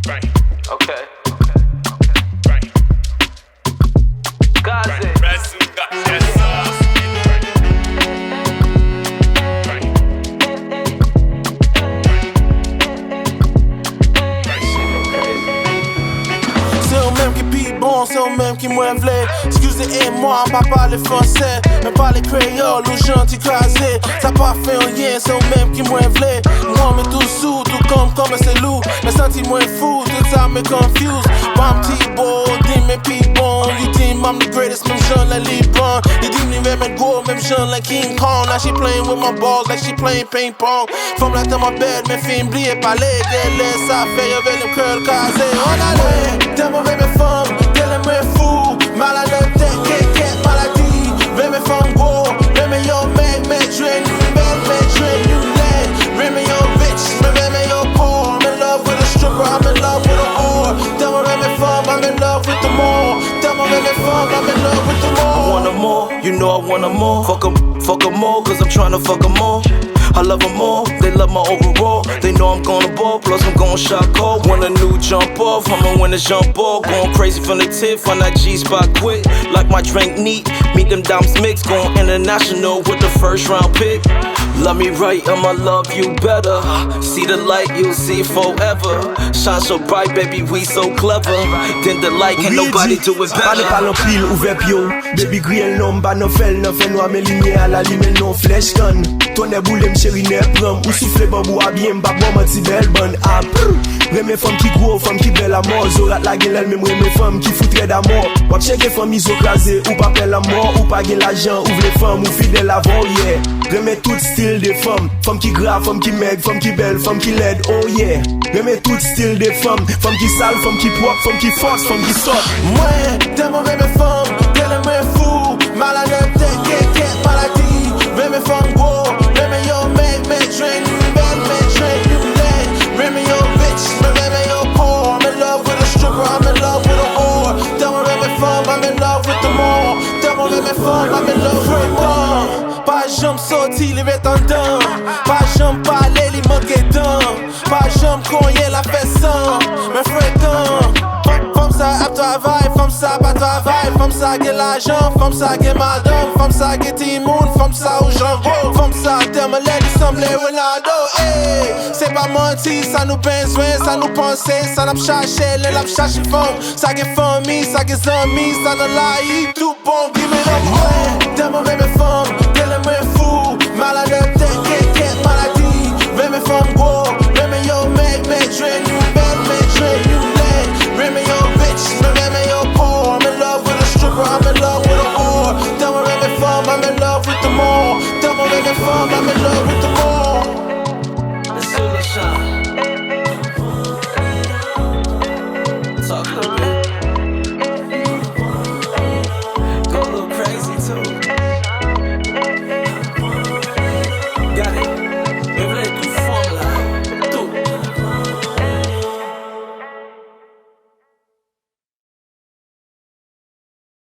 Okay. Kraze. C'est eux-mêmes qui pillent bon, c'est eux-mêmes qui mwen vle. Excusez-moi, on pas parler français, mais parler Kreyòl ou gentil Kraze. Ça pas fait rien, c'est eux-mêmes qui mwen vle. Moi, mais tout sous, tout comme c'est loup. Mais senti moins fou, tout ça me confuse. Pas un petit beau, dis mes people. You think I'm the greatest, même jeune like Liban. You think me même go, même jeune like King Kong. Now she playing with my balls like she playing ping pong. Femme là dans ma bed, mes filles m'blier parler. Dès ça fait, y'avait le curl Kraze. On allait, t'es mauvais mes femmes, t'es les moins fous. Malade de tête, maladie. Veux mes femmes go, veux mes yo make, drain, you led. Veux mes yo rich, veux mes yo poor. I'm in love with a stripper, I'm in love with a whore. Tell me where me from, I'm in love with the more. Tell me where me from, I'm in love with the more. I want 'em more, you know I want 'em more. Fuck 'em more, cause I'm tryna fuck 'em more. I love 'em more, they love my overall. They know I'm gonna ball, plus I'm gon' shot call. Want a new jump off, I'ma win a jump ball. Going crazy from the tip, on that G-spot quick. Like my drink neat, meet them dimes mix. Going international with the first round pick. Love me right, I'ma love you better. See the light, you'll see forever. Shine so bright, baby, we so clever. Then the light, can nobody do it better. Parle pile, ouvert pio. Baby griel nom, ba non fel, non fait noir, mais lumière à la lime, non flèche gun. Tonne boule, m'chéri, ne prom. Ou souffle bambou à bien, ba bon, menti belle bonne. Ah, Reme femme qui gros, femme qui belle à mort. Zorat la gueule, elle même reme femme qui foutrait d'amour. Wap cheke femme iso Kraze, ou pas pelle à mort. Ou pas gen l'argent, ouvre les femmes, ou fidèle avant, yeah. Reme tout style de femmes. Femme qui grave, femme qui maigre, femme qui belle, femme qui laide, oh yeah. Reme tout style de femmes. Femme qui sale, femme qui propre, femme qui force, femme qui saute. Mwen, t'es mauvais mes femmes, t'es les moins fous. Malade de tête, maladie. Veux mes femmes go, veux mes yo make, drain, you led. Veux mes yo rich, veux mes yo poor. I'm in love with a stripper, I'm in love with a whore. Tell me where me from, I'm in love with the more. Tell me where me from, I'm in love with the more. Pas jambe sorti, les vêtements dedans. Pas jambe parler, les manquer dedans. Pas jambe cogner la fait sans. Mais frère femme ça à travail, femme ça pas travail. Femme ça qui l'argent, femme ça qui madame. Femme ça qui timoun, femme ça où j'en veux. Femme ça terme l'aide, semble Ronaldo. Hey, c'est pas menti, ça nous besoin, ça nous penser. Ça n'a pas cherché, les l'a cherché femme. Ça qui famille, ça qui amis, ça n'a la tout bon, give me the more. T'es mauvais mes femmes, t'es les moins fous. Malade